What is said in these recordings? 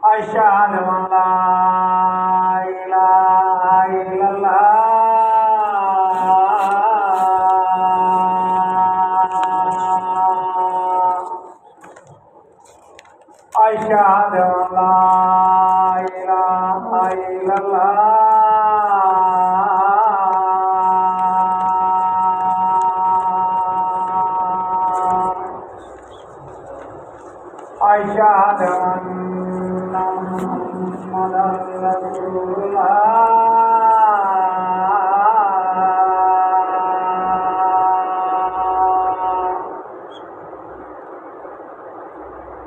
أشهد أن لا إله إلا الله أشهد أن لا إله إلا الله أشهد أن محمدا رسول الله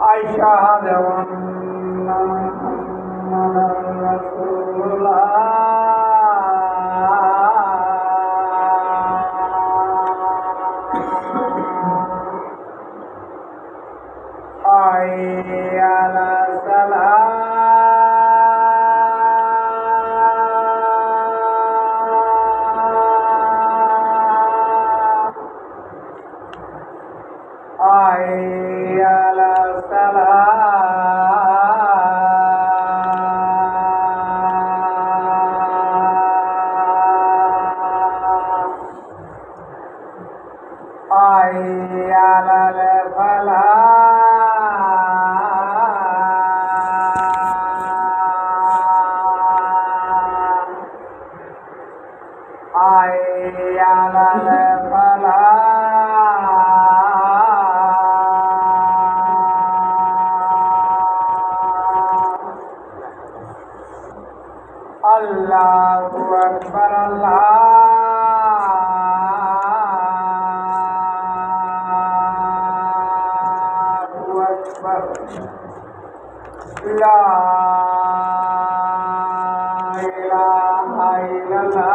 أشهد أن محمدا رسول الله حي على الصلاة حي على الصلاة حي على الفلاح حي على الفلاح الله أكبر الله أكبر لا إله إلا الله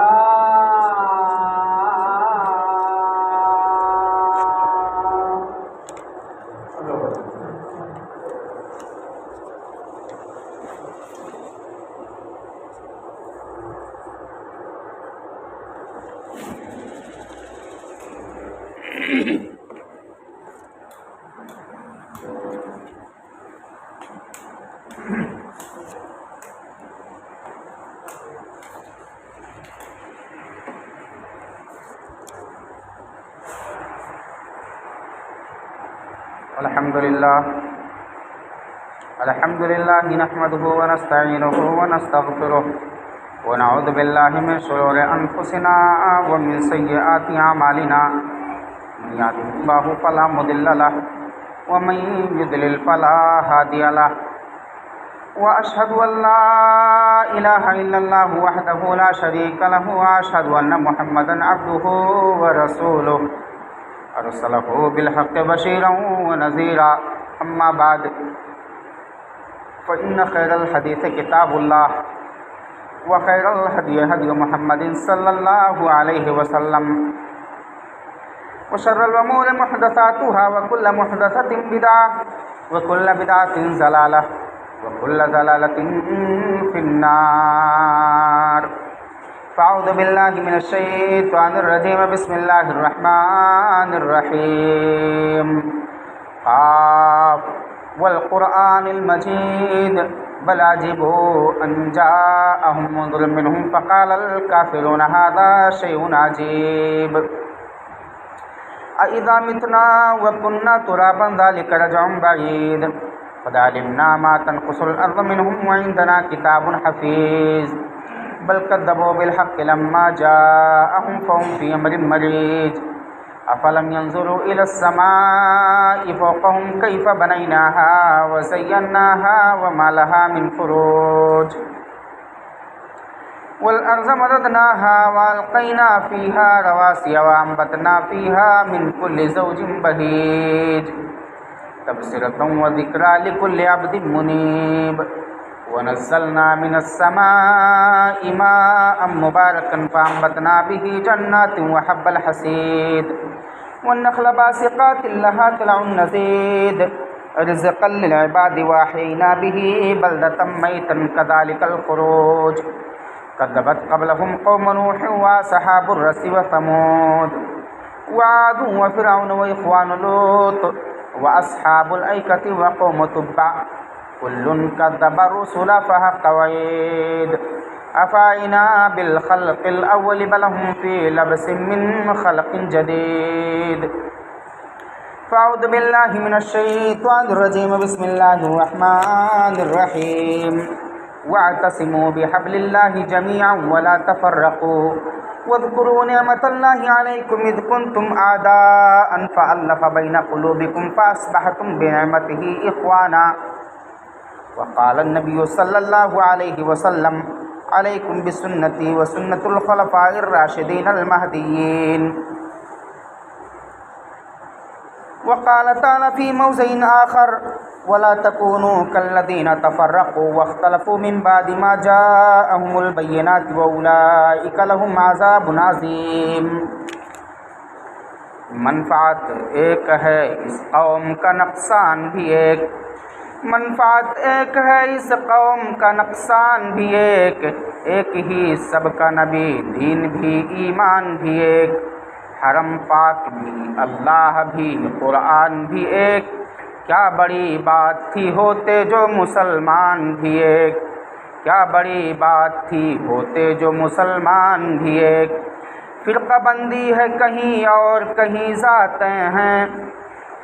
الحمد لله نحمده ونستعينه ونستغفره ونعوذ بالله من شرور أنفسنا ومن سيئات أعمالنا من يهده الله فلا مضل له ومن يضلل فلا هادي له وأشهد أن لا إله إلا الله وحده لا شريك له وأشهد أن محمدا عبده ورسوله أرسله بالحق بشيرا ونذيرا أما بعد فإن خير الحديث كتاب الله وخير الهدي هدي محمد صلى الله عليه وسلم وشر الأمور محدثاتها وكل محدثة بدعة وكل بدعة ضلالة وكل ضلالة في النار فأعوذ بالله من الشيطان الرجيم بسم الله الرحمن الرحيم قاف والقرآن المجيد بل عجبوا أن جاءهم منذر منهم فقال الكافرون هذا شيء عجيب أإذا متنا وكنا ترابا ذلك رجع بعيد قد علمنا ما تنقص الأرض منهم وعندنا كتاب حفيظ بل كذبوا بالحق لما جاءهم فهم في أمر مريج أفلم ينظروا إلى السماء فوقهم كيف بنيناها وزيناها وما لها من فروج والأرض مددناها وألقينا فيها رواسي وأنبتنا فيها من كل زوج بهيج تبصرة وذكرى لكل عبد منيب ونزلنا من السماء ماء مباركا فأنبتنا به جنات وحب الحصيد والنخل باسقات لها طلع نضيد رزقا للعباد وأحيينا به بلدة ميتا كذلك الخروج كذبت قبلهم قوم نوح وأصحاب الرس وثمود وعاد وفرعون وإخوان لوط وأصحاب الأيكة وقوم تبع كل كذب الرسل فحق وعيد أفعينا بالخلق الأول بل هم في لبس من خلق جديد فأعوذ بالله من الشيطان الرجيم بسم الله الرحمن الرحيم واعتصموا بحبل الله جميعا ولا تفرقوا واذكروا نعمة الله عليكم إذ كنتم أعداء فألف بين قلوبكم فأصبحتم بنعمته إخوانا وقال النبي صلى الله عليه وسلم عليكم بسنتي وسنة الخلفاء الراشدين المهديين وقال تعالى في موضع آخر ولا تكونوا كالذين تفرقوا واختلفوا من بعد ما جاءهم البينات وأولئك لهم عذاب عظيم منفعت ایک ہے اس قوم کا نقصان بھی ایک منفعت ایک ہے اس قوم کا نقصان بھی ایک ہی سب کا نبی دین بھی ایمان بھی ایک حرم پاک بھی اللہ بھی قرآن بھی ایک کیا بڑی بات تھی ہوتے جو مسلمان بھی ایک کیا بڑی بات تھی ہوتے جو مسلمان بھی ایک فرقہ بندی ہے کہیں اور کہیں ذاتیں ہیں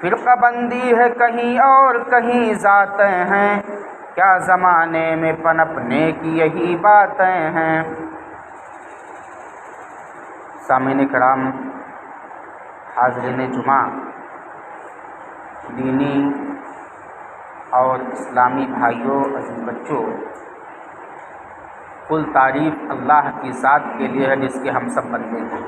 فرقہ بندی ہے کہیں اور کہیں ذاتیں ہیں کیا زمانے میں پنپنے کی یہی باتیں ہیں سامعین کرام حاضرین جمعہ دینی اور اسلامی بھائیوں عزیز بچوں کل تعریف اللہ کی ذات کے لیے ہے جس کے ہم سب بندے ہیں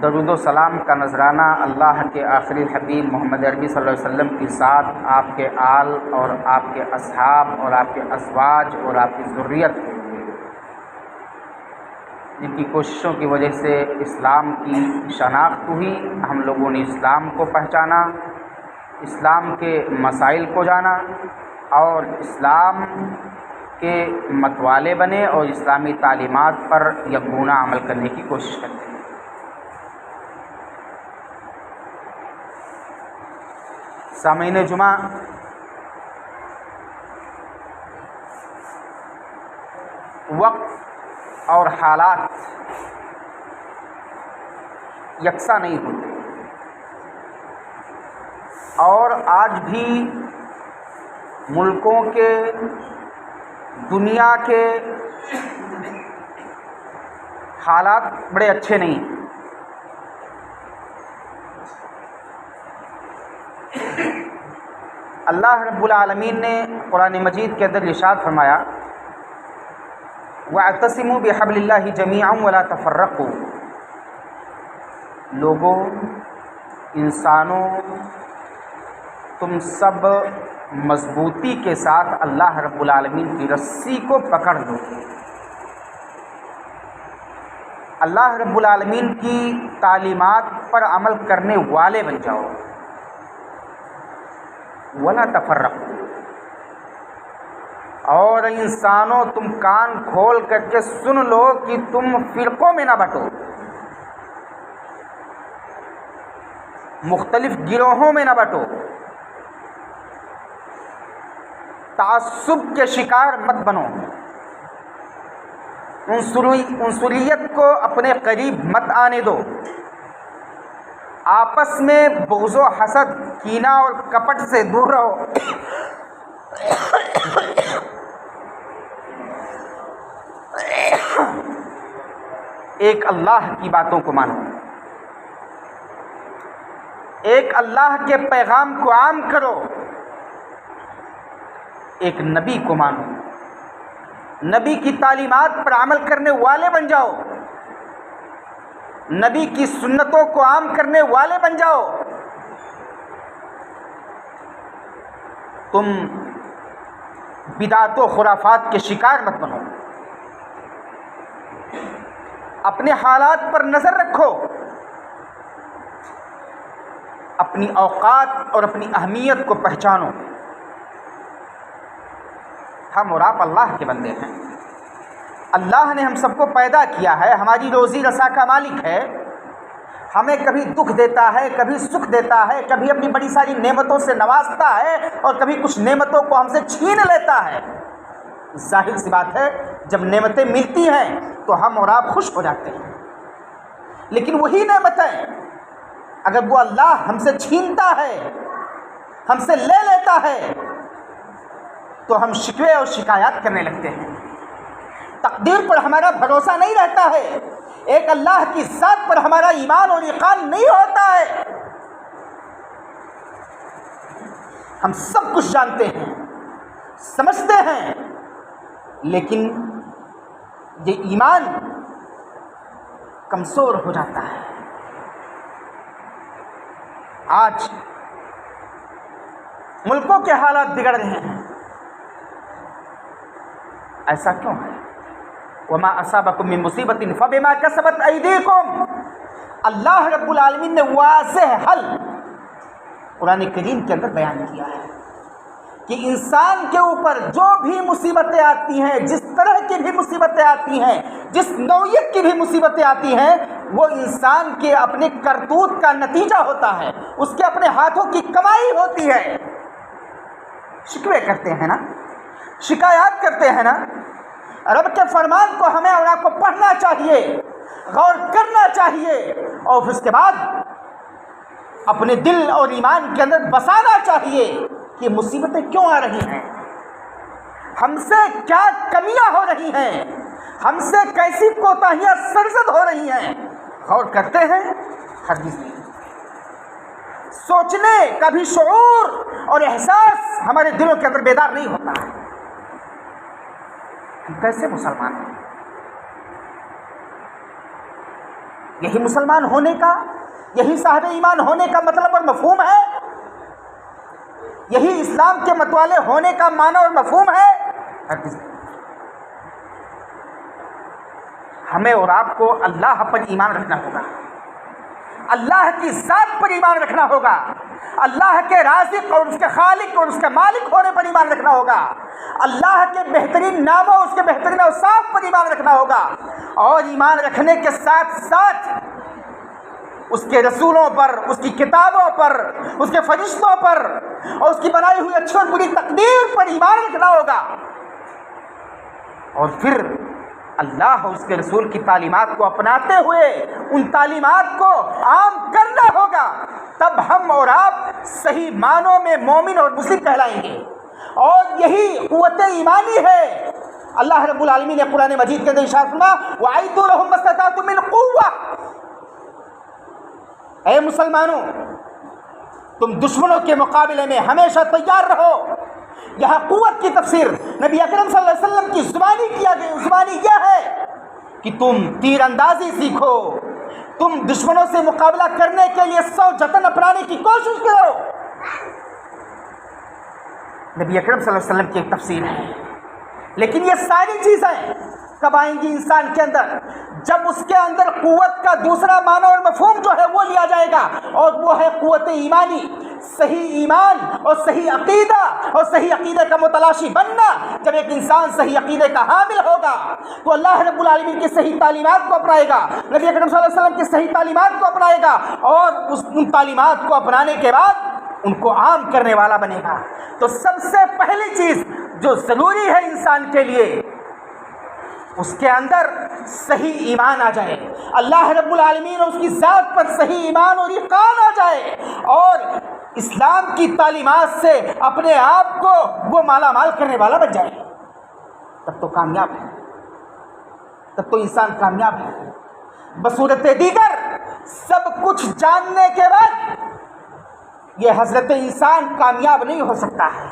درود و سلام کا نذرانہ اللہ کے آخری حبیب محمد عربی صلی اللہ علیہ وسلم کی ذات آپ کے آل اور آپ کے اصحاب اور آپ کے ازواج اور آپ کی ذریت کے لیے جن کی کوششوں کی وجہ سے اسلام کی شناخت ہوئی ہم لوگوں نے اسلام کو پہچانا اسلام کے مسائل کو جانا اور اسلام کے متوالے بنے اور اسلامی تعلیمات پر یکگونہ عمل کرنے کی کوشش کرتے ہیں سامعین جمعہ وقت اور حالات یکساں نہیں ہوتے اور آج بھی ملکوں کے دنیا کے حالات بڑے اچھے نہیں ہیں اللہ رب العالمین نے قرآن مجید کے اندر ارشاد فرمایا وَاعْتَصِمُوا بِحَبْلِ اللَّهِ جَمِيعًا وَلَا تَفَرَّقُوا لوگوں انسانوں تم سب مضبوطی کے ساتھ اللہ رب العالمین کی رسی کو پکڑ لو اللہ رب العالمین کی تعلیمات پر عمل کرنے والے بن جاؤ وَلَا تَفَرَّقُوا اور انسانوں تم کان کھول کر کے سن لو کہ تم فرقوں میں نہ بٹو مختلف گروہوں میں نہ بٹو تعصب کے شکار مت بنو عنصریت کو اپنے قریب مت آنے دو آپس میں بغض و حسد کینہ اور کپٹ سے دور رہو ایک اللہ کی باتوں کو مانو ایک اللہ کے پیغام کو عام کرو ایک نبی کو مانو نبی کی تعلیمات پر عمل کرنے والے بن جاؤ نبی کی سنتوں کو عام کرنے والے بن جاؤ تم بدعت و خرافات کے شکار مت بنو اپنے حالات پر نظر رکھو اپنی اوقات اور اپنی اہمیت کو پہچانو ہم اور آپ اللہ کے بندے ہیں اللہ نے ہم سب کو پیدا کیا ہے، ہماری روزی رسا کا مالک ہے، ہمیں کبھی دکھ دیتا ہے، کبھی سکھ دیتا ہے، کبھی اپنی بڑی ساری نعمتوں سے نوازتا ہے اور کبھی کچھ نعمتوں کو ہم سے چھین لیتا ہے۔ ظاہر سی بات ہے جب نعمتیں ملتی ہیں تو ہم اور آپ خوش ہو جاتے ہیں، لیکن وہی نعمتیں اگر وہ اللہ ہم سے چھینتا ہے، ہم سے لے لیتا ہے، تو ہم شکوے اور شکایات کرنے لگتے ہیں، تقدیر پر ہمارا بھروسہ نہیں رہتا ہے، ایک اللہ کی ذات پر ہمارا ایمان اور یقین نہیں ہوتا ہے۔ ہم سب کچھ جانتے ہیں، سمجھتے ہیں، لیکن یہ ایمان کمزور ہو جاتا ہے۔ آج ملکوں کے حالات بگڑ رہے ہیں، ایسا کیوں ہے؟ وما اصابکم من مصیبت فبما کسبت ایدیکم، اللہ رب العالمین نے واضح حل قرآن کریم کے اندر بیان کیا ہے کہ انسان کے اوپر جو بھی مصیبتیں آتی ہیں، جس طرح کی بھی مصیبتیں آتی ہیں، جس نوعیت کی بھی مصیبتیں آتی ہیں، وہ انسان کے اپنے کرتوت کا نتیجہ ہوتا ہے، اس کے اپنے ہاتھوں کی کمائی ہوتی ہے۔ شکوے کرتے ہیں نا، شکایات کرتے ہیں نا، رب کے فرمان کو ہمیں اور آپ کو پڑھنا چاہیے، غور کرنا چاہیے، اور اس کے بعد اپنے دل اور ایمان کے اندر بسانا چاہیے کہ مصیبتیں کیوں آ رہی ہیں، ہم سے کیا کمیاں ہو رہی ہیں، ہم سے کیسی کوتاہیاں سرزد ہو رہی ہیں۔ غور کرتے ہیں؟ ہرگز نہیں۔ سوچنے کا بھی شعور اور احساس ہمارے دلوں کے اندر بیدار نہیں ہوتا ہے۔ ہم کیسے مسلمان ہیں؟ یہی مسلمان ہونے کا، یہی صاحب ایمان ہونے کا مطلب اور مفہوم ہے؟ یہی اسلام کے متوالے ہونے کا معنی اور مفہوم ہے؟ ہرگز نہیں۔ ہمیں اور آپ کو اللہ پر ایمان رکھنا ہوگا، اللہ کی ذات پر ایمان رکھنا ہوگا، اللہ کے رازق اور اس کے خالق اور اس کے مالک ہونے پر ایمان رکھنا ہوگا، اللہ کے بہترین ناموں، اس کے بہترین اوصاف پر ایمان رکھنا ہوگا، اور ایمان رکھنے کے ساتھ ساتھ اس کے رسولوں پر، اس کی کتابوں پر، اس کے فرشتوں پر اور اس کی بنائی ہوئی اچھی اور بری تقدیر پر ایمان رکھنا ہوگا، اور پھر اللہ اور اس کے رسول کی تعلیمات کو اپناتے ہوئے ان تعلیمات کو عام کرنا ہوگا۔ تب ہم اور آپ صحیح معنوں میں مومن اور مسلم کہلائیں گے، اور یہی قوت ایمانی ہے۔ اللہ رب العالمین نے قرآن مجید کے اندر ارشاد فرمایا وَأَعِدُّوا لَهُم مَّا اسْتَطَعْتُم مِّن قُوَّةٍ، اے مسلمانوں تم دشمنوں کے مقابلے میں ہمیشہ تیار رہو۔ یہاں قوت کی تفسیر نبی اکرم صلی اللہ علیہ وسلم کی زبانی یہ ہے کہ تم تیر اندازی سیکھو، تم دشمنوں سے مقابلہ کرنے کے لیے 100 جتن اپنانے کی کوشش کرو۔ نبی اکرم صلی اللہ علیہ وسلم کی ایک تفسیر ہے، لیکن یہ ساری چیزیں کب آئیں گی انسان کے اندر؟ جب اس کے اندر قوت کا دوسرا معنی اور مفہوم جو ہے وہ لیا جائے گا، اور وہ ہے قوت ایمانی، صحیح ایمان اور صحیح عقیدہ اور صحیح عقیدے کا متلاشی بننا۔ جب ایک انسان صحیح عقیدے کا حامل ہوگا تو اللہ رب العالمین کی صحیح تعلیمات کو اپنائے گا، نبی اکرم صلی اللہ علیہ وسلم کی صحیح تعلیمات کو اپنائے گا، اور ان تعلیمات کو اپنانے کے بعد ان کو عام کرنے والا بنے گا۔ تو سب سے پہلی چیز جو ضروری ہے انسان کے لیے، اس کے اندر صحیح ایمان آ جائے، اللہ رب العالمین اور اس کی ذات پر صحیح ایمان اور یقین آ جائے، اور اسلام کی تعلیمات سے اپنے آپ کو وہ مالا مال کرنے والا بن جائے، تب تو کامیاب ہے، تب تو انسان کامیاب ہے۔ بصورت دیگر سب کچھ جاننے کے بعد یہ حضرت انسان کامیاب نہیں ہو سکتا ہے۔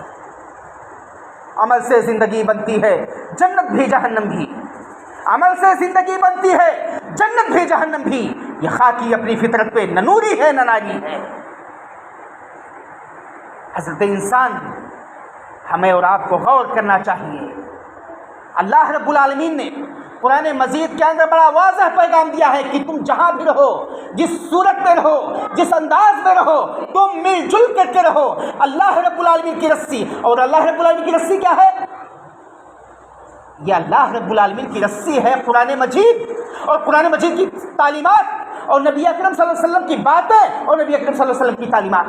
عمل سے زندگی بنتی ہے، جنت بھی جہنم بھی، عمل سے زندگی بنتی ہے، جنت بھی جہنم بھی۔ یہ خاکی اپنی فطرت پہ نہ نوری ہے نہ ناری ہے۔ حضرت انسان ہمیں اور آپ کو غور کرنا چاہیے۔ اللہ رب العالمین نے قرآن مجید کے اندر بڑا واضح پیغام دیا ہے کہ تم جہاں بھی رہو، جس صورت میں رہو، جس انداز میں رہو، تم مل جل کر کے رہو۔ اللہ رب العالمین کی رسی، اور اللہ رب العالمین کی رسی کیا ہے؟ یہ اللہ رب العالمین کی رسی ہے قرآن مجید، اور قرآن مجید کی تعلیمات اور نبی اکرم صلی اللہ علیہ وسلم کی باتیں اور نبی اکرم صلی اللہ علیہ وسلم کی تعلیمات.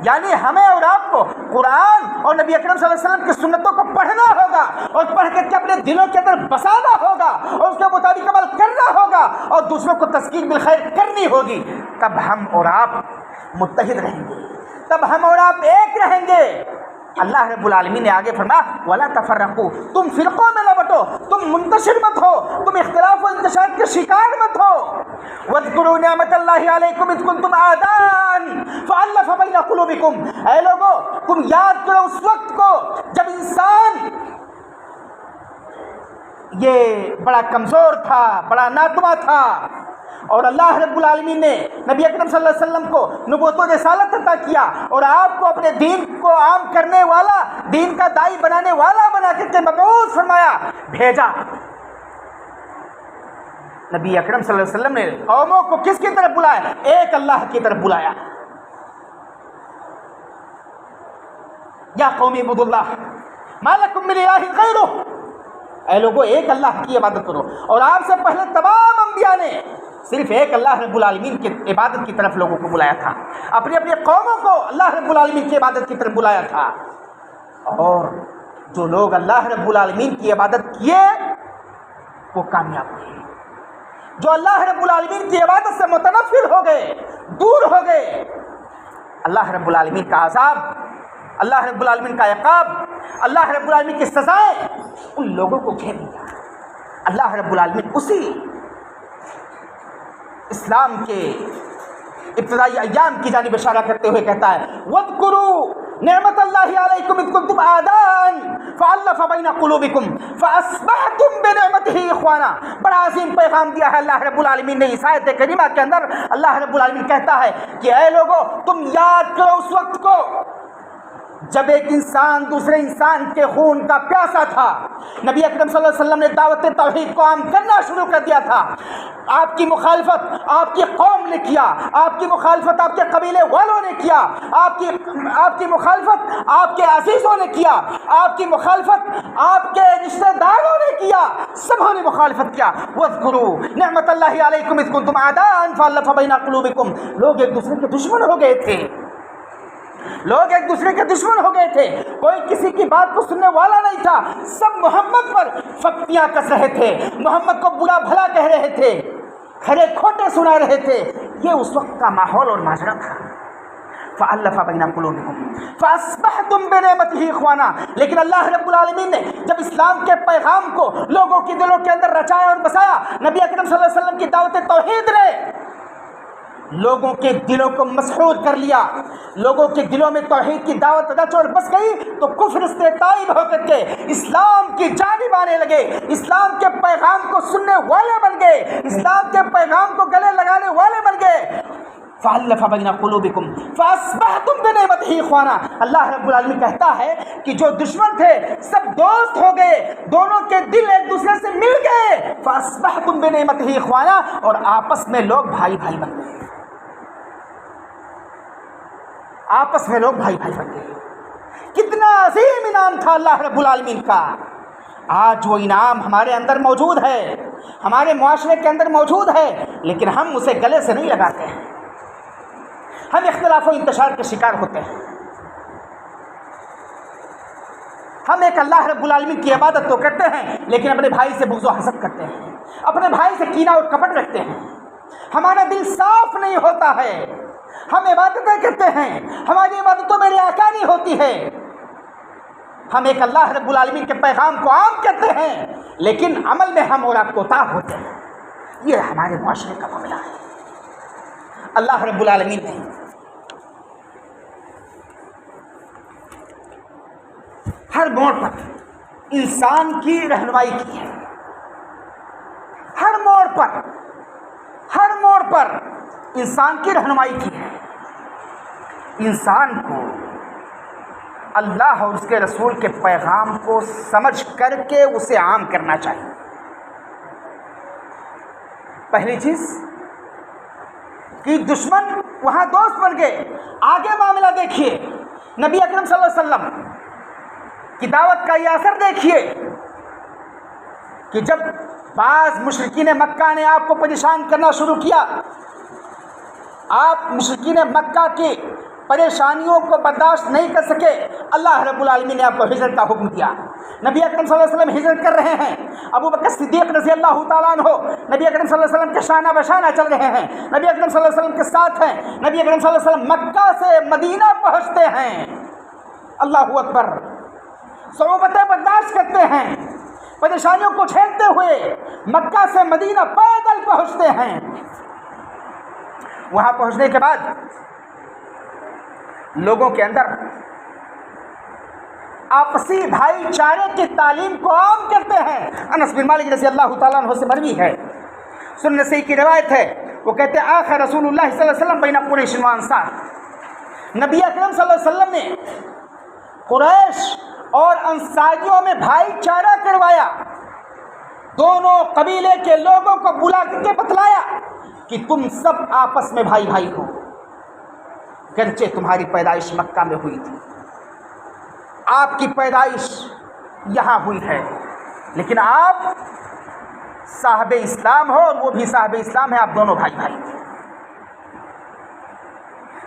یعنی ہمیں اور آپ کو قرآن اور نبی اکرم صلی اللہ علیہ وسلم کی سنتوں کو پڑھنا ہوگا اور پڑھ کر کے اپنے دلوں کے اندر بسانا ہوگا اور اس کے مطابق عمل کرنا ہوگا اور دوسروں کو تذکیر بالخیر کرنی ہوگی. تب ہم اور آپ متحد رہیں گے، تب ہم اور آپ ایک رہیں گے. اللہ رب العالمین نے آگے فرمایا وَلَا تَفَرَّقُوا، تم فرقوں میں نہ بٹو، تم منتشر مت ہو، تم اختلاف و انتشار کے شکار مت ہو. وَاذْكُرُوا نِعْمَتَ اللَّهِ عَلَيْكُمْ إِذْ كُنْتُمْ أَعْدَاءً فَأَلَّفَ بَيْنَ قُلُوبِكُمْ. اے لوگو تم یاد کرو اس وقت کو جب انسان یہ بڑا کمزور تھا، بڑا ناتواں تھا، اور اللہ رب العالمین نے نبی اکرم صلی اللہ علیہ وسلم کو نبوت و رسالت عطا کیا اور آپ کو اپنے دین کو عام کرنے والا، دین کا داعی بنانے والا بنا کر کے مبعوث فرمایا، بھیجا. نبی اکرم صلی اللہ علیہ وسلم نے قوموں کو کس کی طرف بلایا؟ ایک اللہ کی طرف بلایا. یا قوم اعبدوا اللہ ما لکم من الہ غیرہ، اے لوگوں ایک اللہ کی عبادت کرو. اور آپ سے پہلے تمام انبیاء نے صرف ایک اللہ رب العالمین کی عبادت کی طرف لوگوں کو بلایا تھا، اپنی اپنی قوموں کو اللہ رب العالمین کی عبادت کی طرف بلایا تھا. اور جو لوگ اللہ رب العالمین کی عبادت کیے وہ کامیاب ہوئے، جو اللہ رب العالمین کی عبادت سے متنفر ہو گئے، دور ہو گئے، اللہ رب العالمین کا عذاب، اللہ رب العالمین کا عقاب، اللہ رب العالمین کی سزائیں ان لوگوں کو گھیر لیا. اللہ رب العالمین اسی اسلام کے ابتدائی ایام کی جانب اشارہ کرتے ہوئے کہتا ہے وَاذْكُرُوا نِعْمَتَ اللَّهِ عَلَيْكُمْ إِذْ كُنْتُمْ أَعْدَاءً فَأَلَّفَ بَيْنَ قُلُوبِكُمْ فَأَصْبَحْتُمْ بِنِعْمَتِهِ إِخْوَانًا. بڑا عظیم پیغام دیا ہے اللہ رب العالمین نے اس آیت کریمہ کے اندر. اللہ رب العالمین کہتا ہے کہ اے لوگو تم یاد کرو اس وقت کو جب ایک انسان دوسرے انسان کے خون کا پیاسا تھا. نبی اکرم صلی اللہ علیہ وسلم نے دعوت توحید کو عام کرنا شروع کر دیا تھا. آپ کی مخالفت آپ کی قوم نے کیا، آپ کی مخالفت آپ کے قبیلے والوں نے کیا، آپ کی مخالفت آپ کے عزیزوں نے کیا، آپ کی مخالفت آپ کے رشتہ داروں نے کیا، سبھوں نے مخالفت کیا. وَاذْكُرُوا نِعْمَتَ اللَّهِ عَلَيْكُمْ إِذْ كُنْتُمْ أَعْدَاءً فَأَلَّفَ بَيْنَ قُلُوبِكُمْ. لوگ ایک دوسرے کے دشمن ہو گئے تھے، لوگ ایک دوسرے کے دشمن ہو گئے تھے، کوئی کسی کی بات کو سننے والا نہیں تھا. سب محمد پر فقطیاں کس رہے تھے، محمد کو برا بھلا کہہ رہے تھے، کھڑے کھوٹے سنا رہے تھے. یہ اس وقت کا ماحول اور ماجرا تھا. فَأَلَّفَ بَيْنَ قُلُوبِكُمْ فَأَصْبَحْتُمْ بِنِعْمَتِهِ إِخْوَانًا. لیکن اللہ رب العالمین نے جب اسلام کے پیغام کو لوگوں کے دلوں کے اندر رچایا اور بسایا، نبی اکرم صلی اللہ علیہ وسلم کی دعوت توحید نے لوگوں کے دلوں کو مسحور کر لیا، لوگوں کے دلوں میں توحید کی دعوت رچ اور بس گئی تو کفر سے تائب ہو کر کے اسلام کی جانب آنے لگے، اسلام کے پیغام کو سننے والے بن گئے، اسلام کے پیغام کو گلے لگانے والے بن گئے. فَأَلَّفَ بَيْنَ قُلُوبِكُمْ فَأَصْبَحْتُمْ بِنِعْمَتِهِ إِخْوَانًا. اللہ رب العالمین کہتا ہے کہ جو دشمن تھے سب دوست ہو گئے، دونوں کے دل ایک دوسرے سے مل گئے. فَأَصْبَحْتُمْ بِنِعْمَتِهِ إِخْوَانًا. اور آپس میں لوگ بھائی بھائی بن گئے، آپس میں لوگ بھائی بھائی بن گئے. کتنا عظیم انعام تھا اللہ رب العالمین کا. آج وہ انعام ہمارے اندر موجود ہے، ہمارے معاشرے کے اندر موجود ہے، لیکن ہم اسے گلے سے نہیں لگاتے ہیں. ہم اختلاف و انتشار کے شکار ہوتے ہیں. ہم ایک اللہ رب العالمین کی عبادت تو کرتے ہیں لیکن اپنے بھائی سے بغض و حسد کرتے ہیں، اپنے بھائی سے کینہ اور کپٹ رکھتے ہیں. ہمارا دل صاف نہیں ہوتا ہے. ہم عبادتیں کرتے ہیں، ہماری عبادتوں میں ریاکاری ہوتی ہے. ہم ایک اللہ رب العالمین کے پیغام کو عام کرتے ہیں لیکن عمل میں ہم اور آپ کوتاہ ہوتے ہیں. یہ ہمارے معاشرے کا معاملہ ہے. اللہ رب العالمین نے ہر موڑ پر انسان کی رہنمائی کی ہے. ہر موڑ پر انسان کی رہنمائی کی ہے. انسان کو اللہ اور اس کے رسول کے پیغام کو سمجھ کر کے اسے عام کرنا چاہیے. پہلی چیز کہ دشمن وہاں دوست بن گئے. آگے معاملہ دیکھیے، نبی اکرم صلی اللہ علیہ وسلم کی دعوت کا یہ اثر دیکھیے. کہ جب بعض مشرکین مکہ نے آپ کو پریشان کرنا شروع کیا، آپ مشرکین مکہ کی پریشانیوں کو برداشت نہیں کر سکے، اللہ رب العالمین نے آپ کو ہجرت کا حکم دیا۔ نبی اکرم صلی اللہ علیہ وسلم ہجرت کر رہے ہیں، ابو بکر صدیق رضی اللہ تعالیٰ عنہ نبی اکرم صلی اللہ علیہ وسلم کے شانہ بشانہ چل رہے ہیں، نبی اکرم صلی اللہ علیہ وسلم کے ساتھ ہیں، نبی اکرم صلی اللہ علیہ وسلم مکہ سے مدینہ پہنچتے ہیں، اللہ اکبر، صعوبتیں برداشت کرتے ہیں، پریشانیوں کو جھیلتے ہوئے مکہ سے مدینہ پیدل پہنچتے ہیں۔ وہاں پہنچنے کے بعد لوگوں کے اندر آپسی بھائی چارے کی تعلیم کو عام کرتے ہیں۔ انس بن مالک رضی اللہ تعالیٰ عنہ سے مروی ہے، سنن نسائی کی روایت ہے، وہ کہتے ہیں آخر رسول اللہ صلی اللہ علیہ وسلم بین قریش و انصار، نبی اکرم صلی اللہ علیہ وسلم نے قریش اور انصاریوں میں بھائی چارہ کروایا، دونوں قبیلے کے لوگوں کو بلا کے بتلایا کہ تم سب آپس میں بھائی بھائی ہو، گرچہ تمہاری پیدائش مکہ میں ہوئی تھی، آپ کی پیدائش یہاں ہوئی ہے، لیکن آپ صاحب اسلام ہو اور وہ بھی صاحب اسلام ہے، آپ دونوں بھائی بھائی۔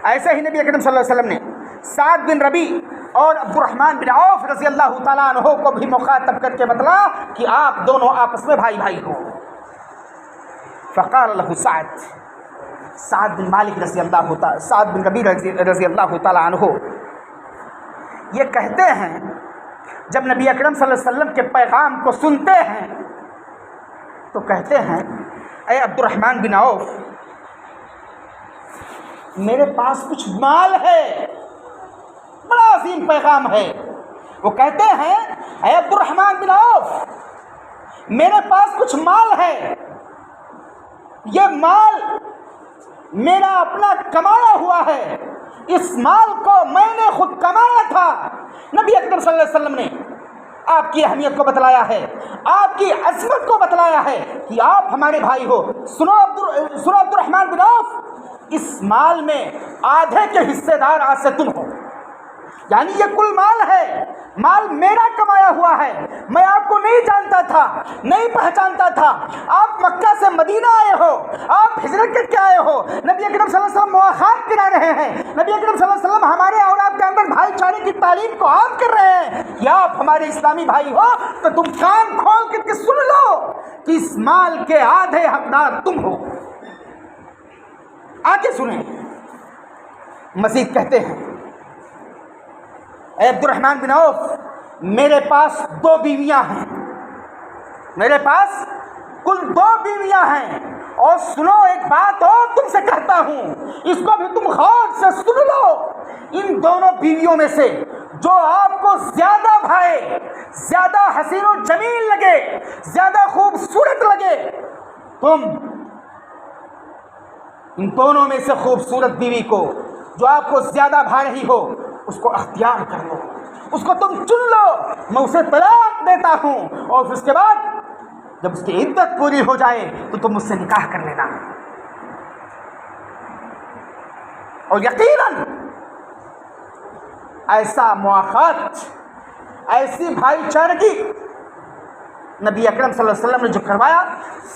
ایسے ہی نبی اکرم صلی اللہ علیہ وسلم نے سعد بن ربیع اور عبد الرحمن بن عوف رضی اللہ تعالیٰ عنہ کو بھی مخاطب کر کے بتلا کہ آپ دونوں آپس میں بھائی بھائی ہو۔ فقال له سعد بن مالک رضی اللہ تعالیٰ، سعد بن ربیع رضی اللہ تعالیٰ عنہ یہ کہتے ہیں، جب نبی اکرم صلی اللہ علیہ وسلم کے پیغام کو سنتے ہیں تو کہتے ہیں اے عبد الرحمن بن عوف، میرے پاس کچھ مال ہے، بڑا عظیم پیغام ہے۔ وہ کہتے ہیں اے عبد الرحمن بن عوف، میرے پاس کچھ مال ہے، یہ مال میرا اپنا کمایا ہوا ہے، اس مال کو میں نے خود کمایا تھا۔ نبی اکرم صلی اللہ علیہ وسلم نے آپ کی اہمیت کو بتلایا ہے، آپ کی عظمت کو بتلایا ہے کہ آپ ہمارے بھائی ہو۔ سنو عبد الرحمن بن عوف، اس مال میں آدھے کے حصے دار آج سے تم ہو، یعنی یہ کل مال ہے، مال میرا کمایا ہوا ہے، میں آپ کو نہیں جانتا تھا، نہیں پہچانتا تھا، آپ مکہ سے مدینہ آئے ہو، آپ ہجرت کر کے آئے ہو، نبی اکرم صلی اللہ علیہ وسلم مواخات کرا رہے ہیں، نبی اکرم صلی اللہ علیہ وسلم ہمارے اور آپ کے اندر بھائی چارے کی تعلیم کو عام کر رہے ہیں کہ آپ ہمارے اسلامی بھائی ہو، تو تم کان کھول کر کے سن لو کہ اس مال کے آدھے حقدار تم ہو۔ آگے سنیں، مزید کہتے ہیں اے عبد الرحمن بن عوف، میرے پاس 2 بیویاں ہیں، میرے پاس کل 2 بیویاں ہیں، اور سنو ایک بات اور تم سے کہتا ہوں، اس کو بھی تم غور سے سن لو، ان دونوں بیویوں میں سے جو آپ کو زیادہ بھائے، زیادہ حسین و جمیل لگے، زیادہ خوبصورت لگے، تم ان دونوں میں سے خوبصورت بیوی کو جو آپ کو زیادہ بھا رہی ہو اس کو اختیار کر لو، اس کو تم چن لو، میں اسے طلاق دیتا ہوں، اور اس کے بعد جب اس کی عدت پوری ہو جائے تو تم مجھ سے نکاح کر لینا۔ اور یقیناً ایسا مواخات، ایسی بھائی چارگی نبی اکرم صلی اللہ علیہ وسلم نے جو کروایا،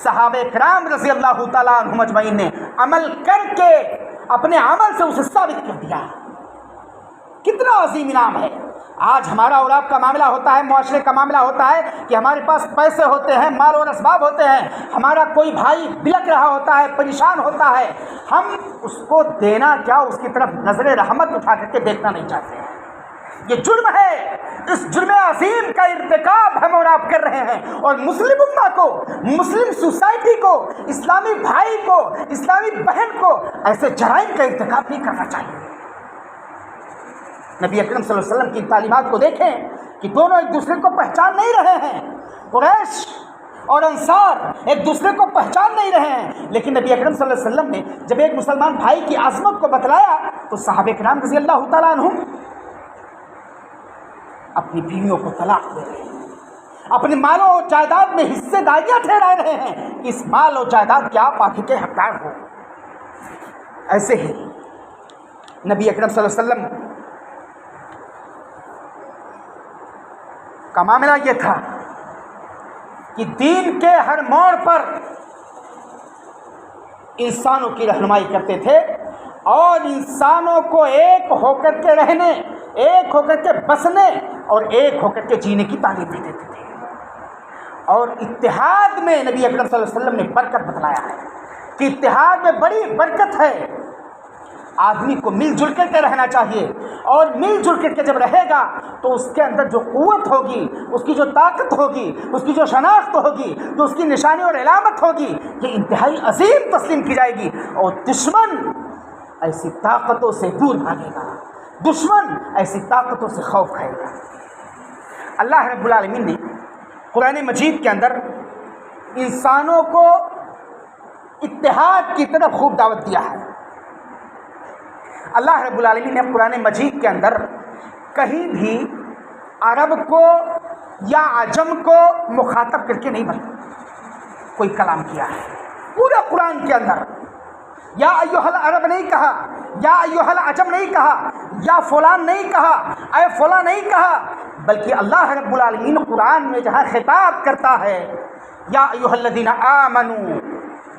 صحابہ کرام رضی اللہ تعالیٰ عنہم اجمعین نے عمل کر کے اپنے عمل سے اسے ثابت کر دیا۔ کتنا عظیم انعام ہے۔ آج ہمارا اور آپ کا معاملہ ہوتا ہے، معاشرے کا معاملہ ہوتا ہے کہ ہمارے پاس پیسے ہوتے ہیں، مال اور اسباب ہوتے ہیں، ہمارا کوئی بھائی بلک رہا ہوتا ہے، پریشان ہوتا ہے، ہم اس کو دینا کیا، اس کی طرف نظر رحمت اٹھا کر کے دیکھنا نہیں چاہتے ہیں۔ یہ جرم ہے، اس جرم عظیم کا ارتکاب ہم اور آپ کر رہے ہیں، اور مسلم امہ کو، مسلم سوسائٹی کو، اسلامی بھائی کو، اسلامی بہن کو ایسے جرائم کا ارتکاب نہیں کرنا چاہیے۔ نبی اکرم صلی اللہ علیہ وسلم کی تعلیمات کو دیکھیں کہ دونوں ایک دوسرے کو پہچان نہیں رہے ہیں، قریش اور انصار ایک دوسرے کو پہچان نہیں رہے ہیں، لیکن نبی اکرم صلی اللہ علیہ وسلم نے جب ایک مسلمان بھائی کی عظمت کو بتلایا تو صحابہ کرام رضی اللہ تعالیٰ عنہم اپنی بیویوں کو طلاق دے رہے ہیں، اپنے مالوں اور جائیداد میں حصے داریاں ٹھہرا رہے ہیں کہ اس مال اور جائیداد کے آپ آگے کے حقدار ہو۔ ایسے ہی نبی اکرم صلی اللہ علیہ وسلم کا معاملہ یہ تھا کہ دین کے ہر موڑ پر انسانوں کی رہنمائی کرتے تھے اور انسانوں کو ایک ہو کر کے رہنے، ایک ہو کر کے بسنے اور ایک ہو کر کے جینے کی تعلیم بھی دیتے تھے۔ اور اتحاد میں نبی اکرم صلی اللہ علیہ وسلم نے برکت بتلایا ہے کہ اتحاد میں بڑی برکت ہے۔ آدمی کو مل جل کر کے رہنا چاہیے، اور مل جل کر کے جب رہے گا تو اس کے اندر جو قوت ہوگی، اس کی جو طاقت ہوگی، اس کی جو شناخت ہوگی، جو اس کی نشانی اور علامت ہوگی، یہ انتہائی عظیم تسلیم کی جائے گی، اور دشمن ایسی طاقتوں سے دور بھاگے گا، دشمن ایسی طاقتوں سے خوف کھائے گا۔ اللہ رب العالمین نے قرآن مجید کے اندر انسانوں کو اتحاد کی طرف خوب دعوت دیا ہے۔ اللہ رب العالمین نے قرآن مجید کے اندر کہیں بھی عرب کو یا عجم کو مخاطب کر کے نہیں کوئی کلام کیا ہے۔ پورے قرآن کے اندر یا ایھا العرب نہیں کہا، یا ایھا العجم نہیں کہا، یا فلان نہیں کہا، اے فلاں نہیں کہا، بلکہ اللہ رب العالمین قرآن میں جہاں خطاب کرتا ہے یا ایھا الذین آمنوا،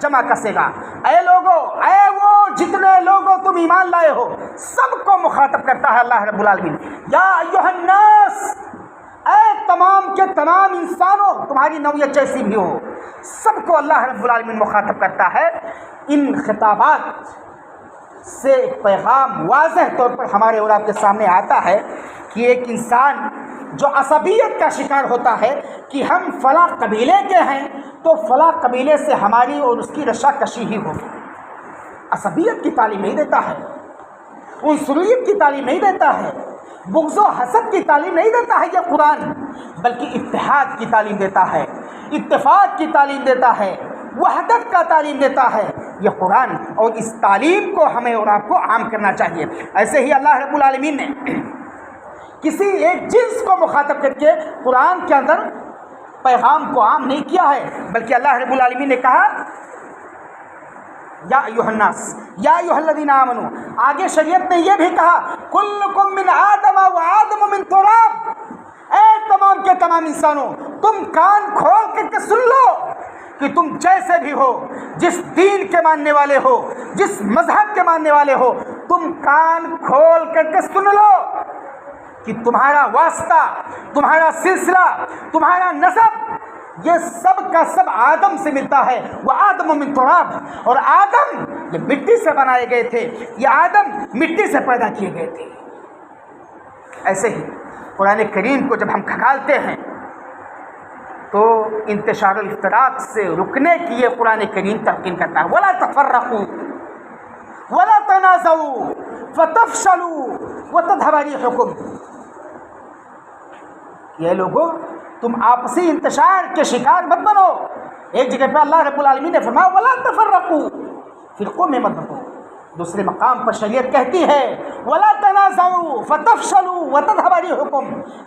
جمع کسے گا، اے لوگو، اے وہ جتنے لوگوں تم ایمان لائے ہو، سب کو مخاطب کرتا ہے اللہ رب العالمین۔ یا ایھا الناس، اے تمام کے تمام انسانوں، تمہاری نوعیت جیسی بھی ہو، سب کو اللہ رب العالمین مخاطب کرتا ہے۔ ان خطابات سے ایک پیغام واضح طور پر ہمارے اور آپ کے سامنے آتا ہے کہ ایک انسان جو عصبیت کا شکار ہوتا ہے کہ ہم فلاں قبیلے کے ہیں تو فلاں قبیلے سے ہماری اور اس کی رشا کشی ہی ہوگی، عصبیت کی تعلیم نہیں دیتا ہے، عنصریت کی تعلیم نہیں دیتا ہے، بغض و حسد کی تعلیم نہیں دیتا ہے یہ قرآن، بلکہ اتحاد کی تعلیم دیتا ہے، اتفاق کی تعلیم دیتا ہے، وحدت کا تعلیم دیتا ہے یہ قرآن، اور اس تعلیم کو ہمیں اور آپ کو عام کرنا چاہیے۔ ایسے ہی اللہ رب العالمین نے کسی ایک جنس کو مخاطب کر کے قرآن کے اندر پیغام کو عام نہیں کیا ہے، بلکہ اللہ رب العالمین نے کہا یا ایھا الناس، یا ایھا الذین آمنوا۔ آگے شریعت نے یہ بھی کہا کلکم من آدم وآدم من تراب، اے تمام کے تمام انسانوں، تم کان کھول کر کے سن لو کہ تم جیسے بھی ہو، جس دین کے ماننے والے ہو، جس مذہب کے ماننے والے ہو، تم کان کھول کر کے سن لو کہ تمہارا واسطہ، تمہارا سلسلہ، تمہارا نسب، یہ سب کا سب آدم سے ملتا ہے۔ وہ آدم من تراب، اور آدم یہ مٹی سے بنائے گئے تھے، یہ آدم مٹی سے پیدا کیے گئے تھے۔ ایسے ہی قرآن کریم کو جب ہم کھنگالتے ہیں تو انتشار الافتراق سے رکنے کی یہ قرآن کریم تلقین کرتا ہے۔ وَلَا تَفَرَّقُوا وَلَا تَنَازَعُوا فَتَفْشَلُوا وَتَذْهَبَ رِيحُكُمْ، یہ لوگوں تم آپسی انتشار کے شکار مت بنو۔ ایک جگہ پہ اللہ رب العالمین نے فرمایا وَلَا تَفَرَّقُوا، فرقوں میں مت بنو۔ دوسرے مقام پر شریعت کہتی ہے وَلَا تَنَازَعُوا فَتَفْشَلُوا وَتَذْهَبَ رِيحُكُمْ،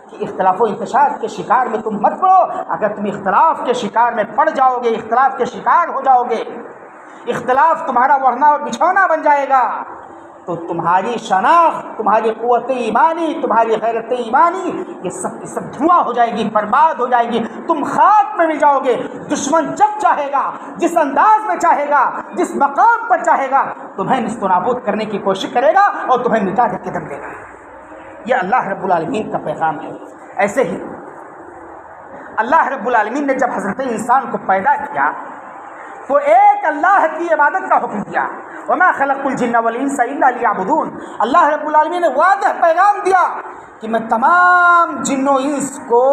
کہ اختلاف و انتشار کے شکار میں تم مت پڑو۔ اگر تم اختلاف کے شکار میں پڑ جاؤ گے، اختلاف کے شکار ہو جاؤ گے، اختلاف تمہارا وڑھنا اور بچھونا بن جائے گا، تو تمہاری شناخت، تمہاری قوت ایمانی، تمہاری غیرت ایمانی یہ سب کی سب دھواں ہو جائے گی، برباد ہو جائے گی، تم خاک میں مل جاؤ گے۔ دشمن جب چاہے گا، جس انداز میں چاہے گا، جس مقام پر چاہے گا، تمہیں نیست و نابود کرنے کی کوشش کرے گا اور تمہیں مٹا کر کے دم دے گا۔ یہ اللہ رب العالمین کا پیغام ہے۔ ایسے ہی اللہ رب العالمین نے جب حضرت انسان کو پیدا کیا تو ایک اللہ کی عبادت کا حکم دیا، وَمَا خَلَقْتُ الْجِنَّ وَالْإِنسَ إِلَّا لِيَعْبُدُونَ۔ اللہ رب العالمین نے واضح پیغام دیا کہ میں تمام جن و انس کو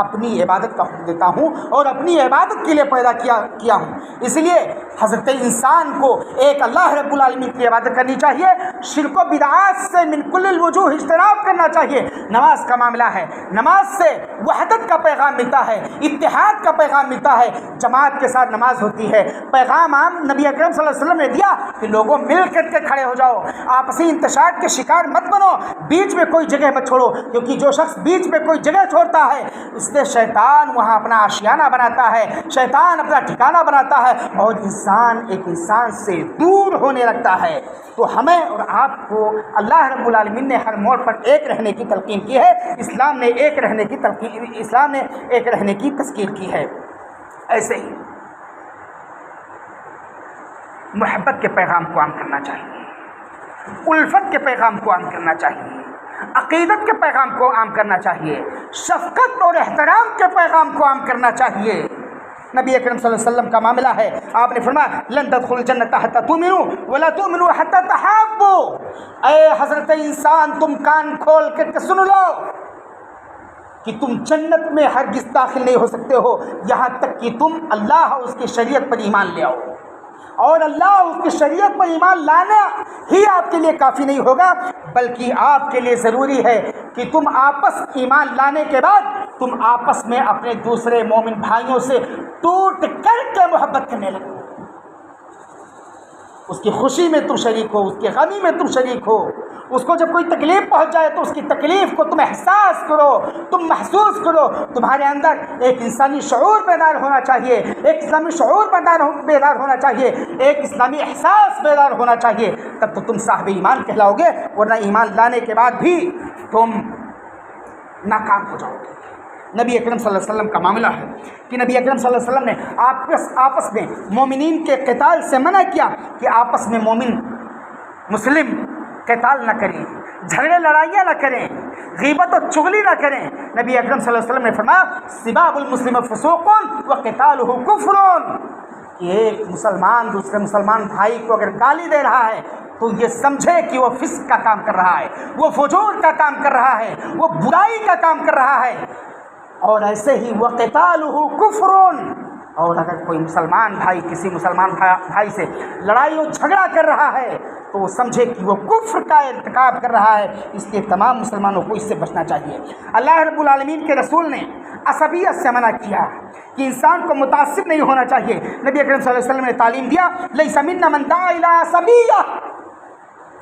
اپنی عبادت کا حکم دیتا ہوں اور اپنی عبادت کے لیے پیدا کیا ہوں۔ اس لیے حضرت انسان کو ایک اللہ رب العالمین کی عبادت کرنی چاہیے، شرک و بدعات سے من کل الوجوہ اجتناب کرنا چاہیے۔ نماز کا معاملہ ہے، نماز سے وحدت کا پیغام ملتا ہے، اتحاد کا پیغام ملتا ہے، جماعت کے ساتھ نماز ہوتی ہے۔ پیغام عام نبی اکرم صلی اللہ علیہ وسلم نے دیا کہ لوگوں مل کر کے کھڑے ہو جاؤ، آپسی انتشار کے شکار مت بنو، بیچ میں کوئی جگہ مت چھوڑو، کیونکہ جو شخص بیچ میں کوئی جگہ چھوڑتا ہے اس سے شیطان وہاں اپنا آشیانہ بناتا ہے، شیطان اپنا ٹھکانہ بناتا ہے اور انسان ایک انسان سے دور ہونے لگتا ہے۔ تو ہمیں اور آپ کو اللہ رب العالمین نے ہر موڑ پر ایک رہنے کی تلقین کی ہے، اسلام نے ایک رہنے کی تذکیر کی ہے۔ ایسے ہی محبت کے پیغام کو عام کرنا چاہیے، الفت کے پیغام کو عام کرنا چاہیے، عقیدت کے پیغام کو عام کرنا چاہیے، شفقت اور احترام کے پیغام کو عام کرنا چاہیے۔ نبی اکرم صلی اللہ علیہ وسلم کا معاملہ ہے، آپ نے فرمایا لن تدخلوا الجنۃ حتى تؤمنوا ولا تؤمنوا حتى تحابوا۔ اے حضرت انسان، تم کان کھول کر سن لو کہ تم جنت میں ہرگز داخل نہیں ہو سکتے ہو یہاں تک کہ تم اللہ اور اس کی شریعت پر ایمان لے آؤ، اور اللہ اس کی شریعت پر ایمان لانا ہی آپ کے لیے کافی نہیں ہوگا، بلکہ آپ کے لیے ضروری ہے کہ تم آپس ایمان لانے کے بعد تم آپس میں اپنے دوسرے مومن بھائیوں سے ٹوٹ کر کے محبت کرنے لگو، اس کی خوشی میں تم شریک ہو، اس کی غمی میں تم شریک ہو، اس کو جب کوئی تکلیف پہنچ جائے تو اس کی تکلیف کو تم احساس کرو، تم محسوس کرو، تمہارے اندر ایک انسانی شعور بیدار ہونا چاہیے، ایک اسلامی شعور بیدار ہونا چاہیے، ایک اسلامی احساس بیدار ہونا چاہیے، تب تو تم صاحب ایمان کہلاؤ گے، ورنہ ایمان لانے کے بعد بھی تم ناکام ہو جاؤ گے۔ نبی اکرم صلی اللہ علیہ وسلم کا معاملہ ہے کہ نبی اکرم صلی اللہ علیہ وسلم نے آپس میں مومنین کے قتال سے منع کیا کہ آپس میں مومن مسلم قتال نہ کریں، جھگڑے لڑائیاں نہ کریں، غیبت و چغلی نہ کریں۔ نبی اکرم صلی اللہ علیہ وسلم نے فرمایا سباب المسلم فسوق وقتالہ کفر، کہ ایک مسلمان دوسرے مسلمان بھائی کو اگر گالی دے رہا ہے تو یہ سمجھے کہ وہ فسق کا کام کر رہا ہے، وہ فجور کا کام کر رہا ہے، وہ برائی کا کام کر رہا ہے۔ اور ایسے ہی وقتالہ کفر، اور اگر کوئی مسلمان بھائی کسی مسلمان بھائی سے لڑائی و جھگڑا کر رہا ہے تو وہ سمجھے کہ وہ کفر کا ارتکاب کر رہا ہے، اس لیے تمام مسلمانوں کو اس سے بچنا چاہیے۔ اللہ رب العالمین کے رسول نے عصبیت سے منع کیا کہ انسان کو متعصب نہیں ہونا چاہیے۔ نبی اکرم صلی اللہ علیہ وسلم نے تعلیم دیا لیس منا من دعا الی عصبیہ،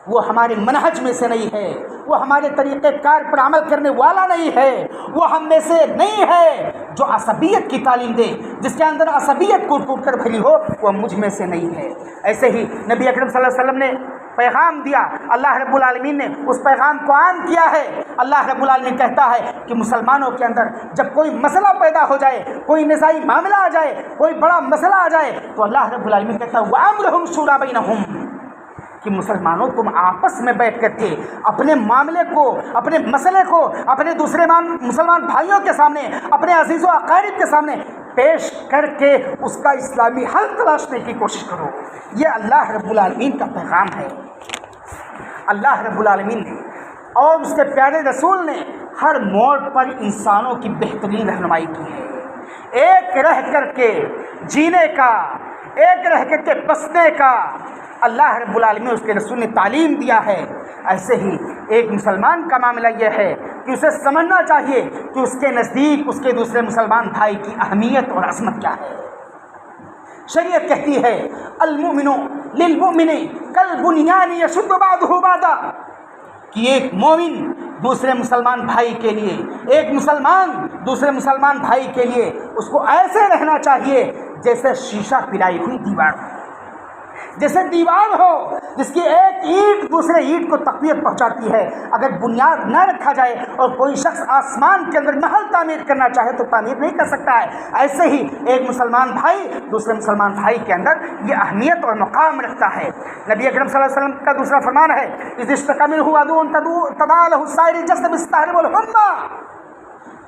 وہ ہمارے منہج میں سے نہیں ہے، وہ ہمارے طریقہ کار پر عمل کرنے والا نہیں ہے، وہ ہم میں سے نہیں ہے جو عصبیت کی تعلیم دے، جس کے اندر عصبیت کوٹ کوٹ کر بھری ہو، وہ مجھ میں سے نہیں ہے۔ ایسے ہی نبی اکرم صلی اللہ علیہ وسلم نے پیغام دیا، اللہ رب العالمین نے اس پیغام کو عام کیا ہے۔ اللہ رب العالمین کہتا ہے کہ مسلمانوں کے اندر جب کوئی مسئلہ پیدا ہو جائے، کوئی نزاعی معاملہ آ جائے، کوئی بڑا مسئلہ آ جائے تو اللہ رب العالمین کہتا ہے وَأَمْرُهُمْ شُورَىٰ بَيْنَهُمْ، کہ مسلمانوں تم آپس میں بیٹھ کر کے اپنے معاملے کو، اپنے مسئلے کو اپنے دوسرے مسلمان بھائیوں کے سامنے، اپنے عزیز و اقارب کے سامنے پیش کر کے اس کا اسلامی حل تلاشنے کی کوشش کرو۔ یہ اللہ رب العالمین کا پیغام ہے۔ اللہ رب العالمین نے اور اس کے پیارے رسول نے ہر موڑ پر انسانوں کی بہترین رہنمائی کی ہے، ایک رہ کر کے جینے کا، ایک رہ کر کے بسنے کا اللہ رب العالمین اس کے رسول نے تعلیم دیا ہے۔ ایسے ہی ایک مسلمان کا معاملہ یہ ہے کہ اسے سمجھنا چاہیے کہ اس کے نزدیک اس کے دوسرے مسلمان بھائی کی اہمیت اور عظمت کیا ہے۔ شریعت کہتی ہے المؤمن للمؤمن کالبنیان یشد بعضہ بعضا، کہ ایک مومن دوسرے مسلمان بھائی کے لیے، ایک مسلمان دوسرے مسلمان بھائی کے لیے اس کو ایسے رہنا چاہیے جیسے شیشہ پلائی ہوئی دیوار ہو، جیسے دیوار ہو جس کی ایک اینٹ دوسرے اینٹ کو تقویت پہنچاتی ہے۔ اگر بنیاد نہ رکھا جائے اور کوئی شخص آسمان کے اندر محل تعمیر کرنا چاہے تو تعمیر نہیں کر سکتا ہے۔ ایسے ہی ایک مسلمان بھائی دوسرے مسلمان بھائی کے اندر یہ اہمیت اور مقام رکھتا ہے۔ نبی اکرم صلی اللہ علیہ وسلم کا دوسرا فرمان ہے اذ اشتكى منه عدو تداعى له سائر الجسد بالسهر والحمى،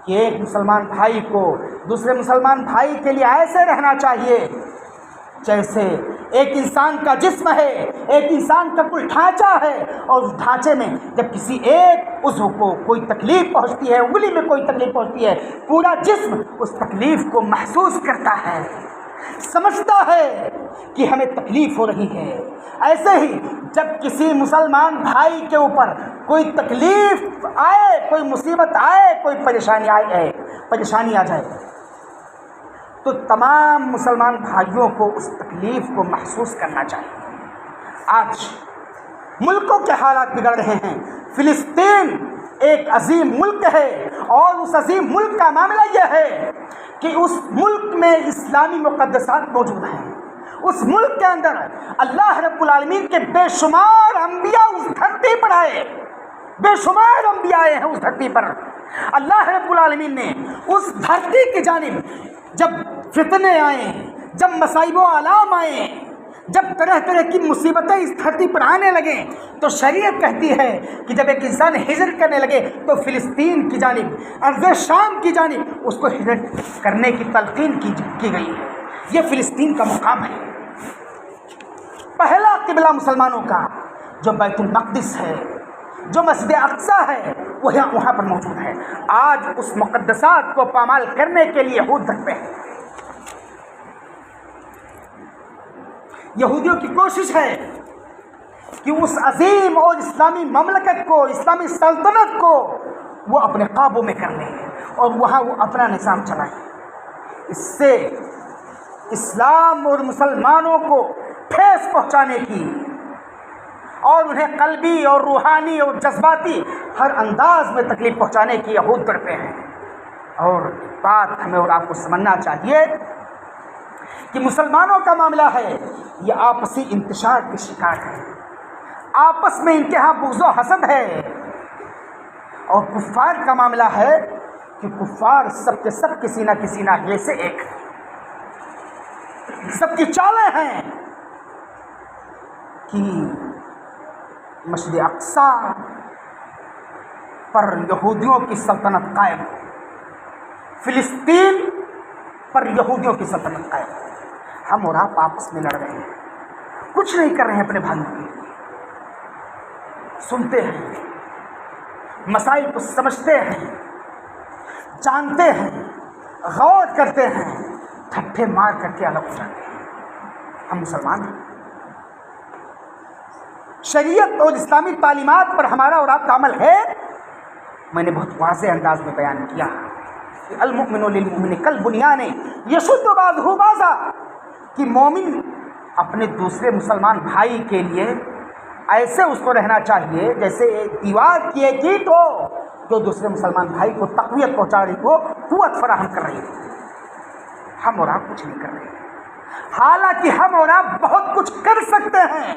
کہ ایک مسلمان بھائی کو دوسرے مسلمان بھائی کے لیے ایسے رہنا چاہیے جیسے ایک انسان کا جسم ہے، ایک انسان کا کوئی ڈھانچہ ہے، اور اس ڈھانچے میں جب کسی ایک عضو کو کوئی تکلیف پہنچتی ہے، انگلی میں کوئی تکلیف پہنچتی ہے، پورا جسم اس تکلیف کو محسوس کرتا ہے، سمجھتا ہے کہ ہمیں تکلیف ہو رہی ہے۔ ایسے ہی جب کسی مسلمان بھائی کے اوپر کوئی تکلیف آئے، کوئی مصیبت آئے، کوئی پریشانی آ جائے تو تمام مسلمان بھائیوں کو اس تکلیف کو محسوس کرنا چاہیے۔ آج ملکوں کے حالات بگڑ رہے ہیں۔ فلسطین ایک عظیم ملک ہے، اور اس عظیم ملک کا معاملہ یہ ہے کہ اس ملک میں اسلامی مقدسات موجود ہیں۔ اس ملک کے اندر اللہ رب العالمین کے بے شمار انبیاء اس دھرتی پر آئے، بے شمار انبیاء آئے ہیں اس دھرتی پر۔ اللہ رب العالمین نے اس دھرتی کی جانب جب فتنے آئیں، جب مصائب و آلام آئیں، جب طرح طرح کی مصیبتیں اس دھرتی پر آنے لگیں، تو شریعت کہتی ہے کہ جب ایک انسان ہجرت کرنے لگے تو فلسطین کی جانب، ارض شام کی جانب اس کو ہجرت کرنے کی تلقین کی گئی ہے۔ یہ فلسطین کا مقام ہے۔ پہلا قبلہ مسلمانوں کا جو بیت المقدس ہے، جو مسجد اقصی ہے، وہ وہاں پر موجود ہے۔ آج اس مقدسات کو پامال کرنے کے لیے یہود دھکتے ہیں۔ یہودیوں کی کوشش ہے کہ اس عظیم اور اسلامی مملکت کو، اسلامی سلطنت کو وہ اپنے قابو میں کر لیں اور وہاں وہ اپنا نظام چلائیں۔ اس سے اسلام اور مسلمانوں کو ٹھیس پہنچانے کی اور انہیں قلبی اور روحانی اور جذباتی ہر انداز میں تکلیف پہنچانے کی یہود کرتے ہیں۔ اور بات ہمیں اور آپ کو سمجھنا چاہیے کہ مسلمانوں کا معاملہ ہے، یہ آپسی انتشار کے شکار ہے، آپس میں انتہا بغض و حسد ہے۔ اور کفار کا معاملہ ہے کہ کفار سب کے سب کسی نہ کسی ناحیے سے ایک ہیں، سب کی چالیں ہیں کہ مسجد اقصی پر یہودیوں کی سلطنت قائم ہو، فلسطین پر یہودیوں کی سلطنت قائم ہو۔ ہم اور آپ آپس میں لڑ رہے ہیں، کچھ نہیں کر رہے ہیں اپنے بھائیوں کے لیے، سنتے ہیں، مسائل کو سمجھتے ہیں، جانتے ہیں، غور کرتے ہیں، ٹھٹھے مار کر کے الگ ہو جاتے ہیں۔ ہم مسلمان ہیں، شریعت اور اسلامی تعلیمات پر ہمارا اور آپ کا عمل ہے۔ میں نے بہت واضح انداز میں بیان کیا کہ المؤمن للمؤمن کالبنیان یشد بعضہ بعضا، کہ مومن اپنے دوسرے مسلمان بھائی کے لیے ایسے اس کو رہنا چاہیے جیسے ایک دیوار کی ایک اینٹ ہو جو دوسرے مسلمان بھائی کو تقویت پہنچا رہی ہو، قوت فراہم کر رہی ہو۔ ہم اور آپ کچھ نہیں کر رہے، حالانکہ ہم اور آپ بہت کچھ کر سکتے ہیں۔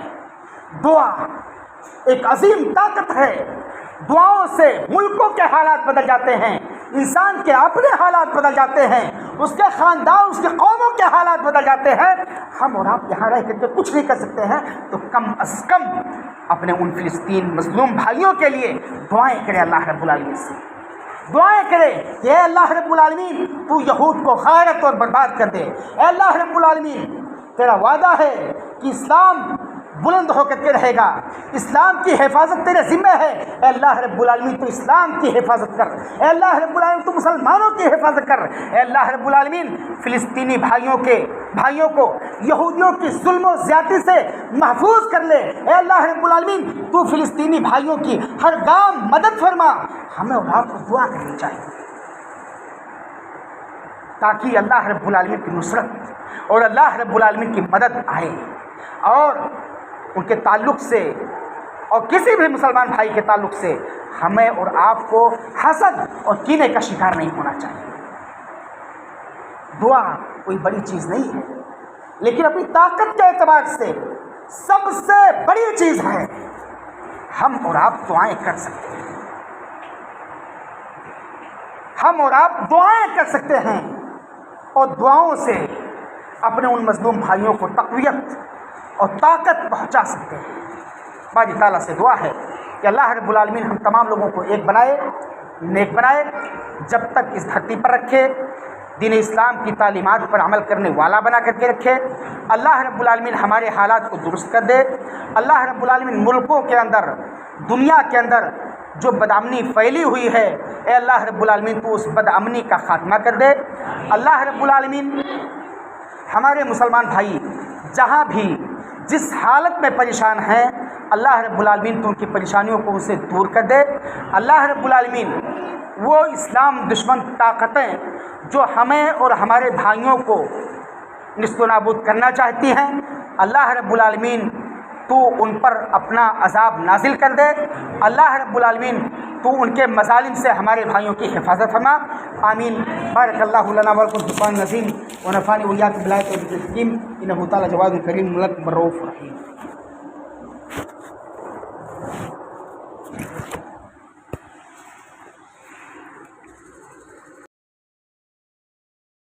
دعا ایک عظیم طاقت ہے، دعاؤں سے ملکوں کے حالات بدل جاتے ہیں، انسان کے اپنے حالات بدل جاتے ہیں، اس کے خاندان، اس کے قوموں کے حالات بدل جاتے ہیں۔ ہم اور آپ یہاں رہ کر کے کچھ نہیں کر سکتے ہیں تو کم از کم اپنے ان فلسطین مظلوم بھائیوں کے لیے دعائیں کریں اللہ رب العالمین سے، دعائیں کرے کہ اے اللہ رب العالمین تو یہود کو غارت اور برباد کر دے۔ اے اللہ رب العالمین تیرا وعدہ ہے کہ اسلام بلند ہو کر کے رہے گا، اسلام کی حفاظت تیرے ذمہ ہے۔ اے اللہ رب العالمین تو اسلام کی حفاظت کر، اے اللہ رب العالمین تو مسلمانوں کی حفاظت کر، اے اللہ رب العالمین فلسطینی بھائیوں کو یہودیوں کی ظلم و زیادتی سے محفوظ کر لے۔ اے اللہ رب العالمین تو فلسطینی بھائیوں کی ہر گام مدد فرما۔ ہمیں اور آپ کو دعا کرنی چاہیے تاکہ اللہ رب العالمین کی نصرت اور اللہ رب العالمین کی مدد آئے، اور ان کے تعلق سے اور کسی بھی مسلمان بھائی کے تعلق سے ہمیں اور آپ کو حسد اور کینے کا شکار نہیں ہونا چاہیے۔ دعا کوئی بڑی چیز نہیں ہے، لیکن اپنی طاقت کے اعتبار سے سب سے بڑی چیز ہے۔ ہم اور آپ دعائیں کر سکتے ہیں، ہم اور آپ دعائیں کر سکتے ہیں اور دعاؤں سے اپنے ان مظلوم بھائیوں کو تقویت اور طاقت پہنچا سکتے ہیں۔ باری تعالیٰ سے دعا ہے کہ اللہ رب العالمین ہم تمام لوگوں کو ایک بنائے، نیک بنائے، جب تک اس دھرتی پر رکھے، دین اسلام کی تعلیمات پر عمل کرنے والا بنا کر کے رکھے۔ اللہ رب العالمین ہمارے حالات کو درست کر دے۔ اللہ رب العالمین ملکوں کے اندر، دنیا کے اندر جو بدامنی پھیلی ہوئی ہے، اے اللہ رب العالمین تو اس بدامنی کا خاتمہ کر دے۔ اللہ رب العالمین ہمارے مسلمان بھائی جہاں بھی جس حالت میں پریشان ہیں، اللہ رب العالمین تو ان کی پریشانیوں کو اسے دور کر دے۔ اللہ رب العالمین وہ اسلام دشمن طاقتیں جو ہمیں اور ہمارے بھائیوں کو نیست و نابود کرنا چاہتی ہیں، اللہ رب العالمین تو ان پر اپنا عذاب نازل کر دے۔ اللہ رب العالمین تو ان کے مظالم سے ہمارے بھائیوں کی حفاظت فرما۔ آمین۔ بارک اللہ لنا ولکم فی القرآن العظیم ونفعنی وإیاکم بالآیات والذکر الحکیم، انہ تعالی جواد کریم ملک رؤوف رحیم۔